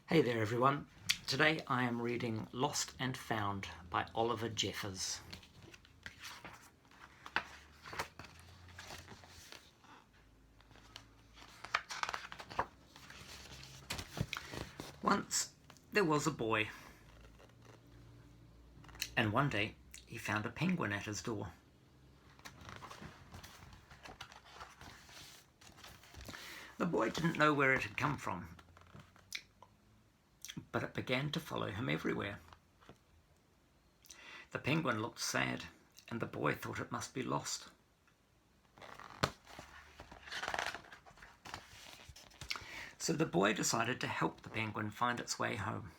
Hey there everyone. Today I am reading Lost and Found by Oliver Jeffers. Once there was a boy, and one day he found a penguin at his door. The boy didn't know where it had come from, but it began to follow him everywhere. The penguin looked sad, and the boy thought it must be lost. So the boy decided to help the penguin find its way home.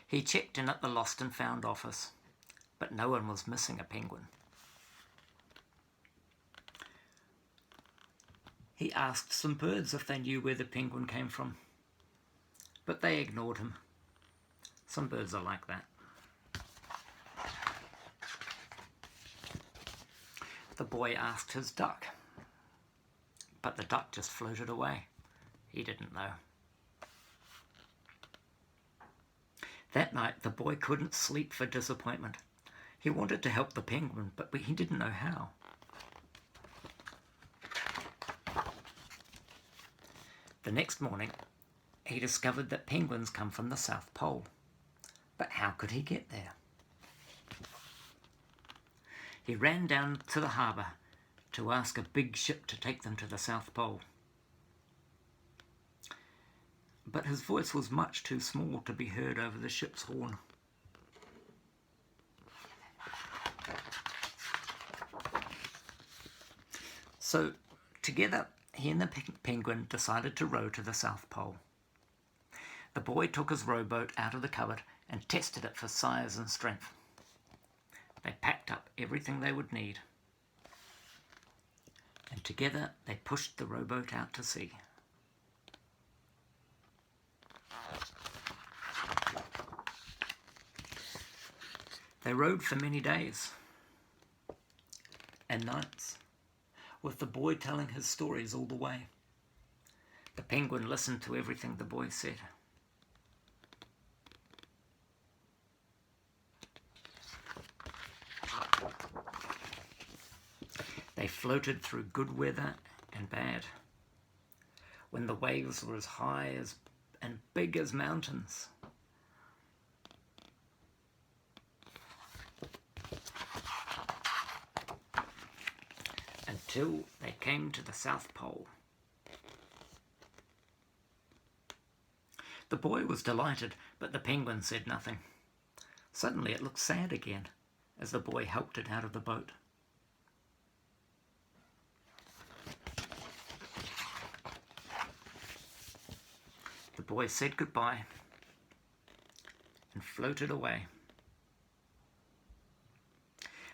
He checked in at the Lost and Found office, but no one was missing a penguin. He asked some birds if they knew where the penguin came from, but they ignored him. Some birds are like that. The boy asked his duck, but the duck just floated away. He didn't know. That night the boy couldn't sleep for disappointment. He wanted to help the penguin, but he didn't know how. The next morning, he discovered that penguins come from the South Pole. But how could he get there? He ran down to the harbour to ask a big ship to take them to the South Pole. But his voice was much too small to be heard over the ship's horn. So, together, he and the penguin decided to row to the South Pole. The boy took his rowboat out of the cupboard and tested it for size and strength. They packed up everything they would need, and together they pushed the rowboat out to sea. They rowed for many days and nights, with the boy telling his stories all the way. The penguin listened to everything the boy said. They floated through good weather and bad, when the waves were as high as and big as mountains. Until they came to the South Pole. The boy was delighted, but the penguin said nothing. Suddenly it looked sad again as the boy helped it out of the boat. The boy said goodbye and floated away.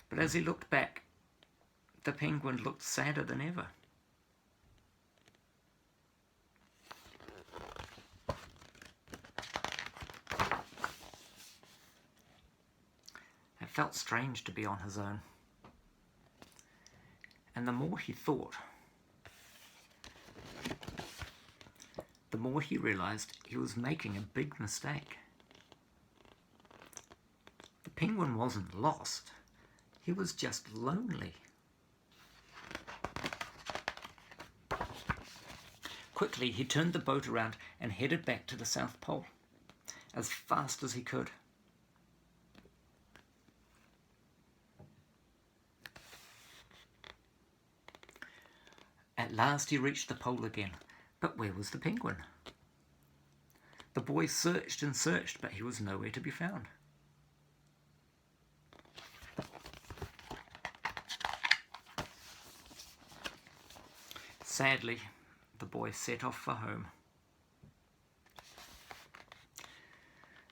But as he looked back, the penguin looked sadder than ever. It felt strange to be on his own. And the more he thought, the more he realized he was making a big mistake. The penguin wasn't lost. He was just lonely. Quickly, he turned the boat around and headed back to the South Pole as fast as he could. At last he reached the pole again, but where was the penguin? The boy searched and searched, but he was nowhere to be found. Sadly, the boy set off for home.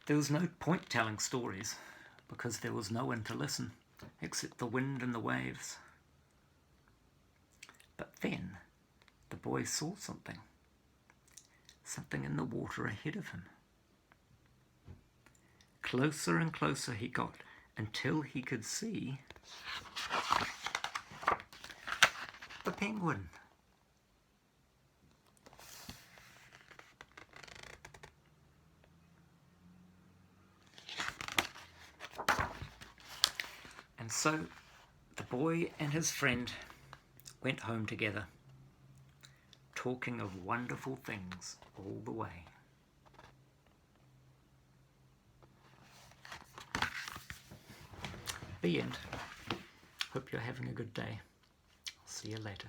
There was no point telling stories, because there was no one to listen, except the wind and the waves. But then, the boy saw something in the water ahead of him. Closer and closer he got, until he could see the penguin. And so the boy and his friend went home together, talking of wonderful things all the way. The end. Hope you're having a good day. I'll see you later.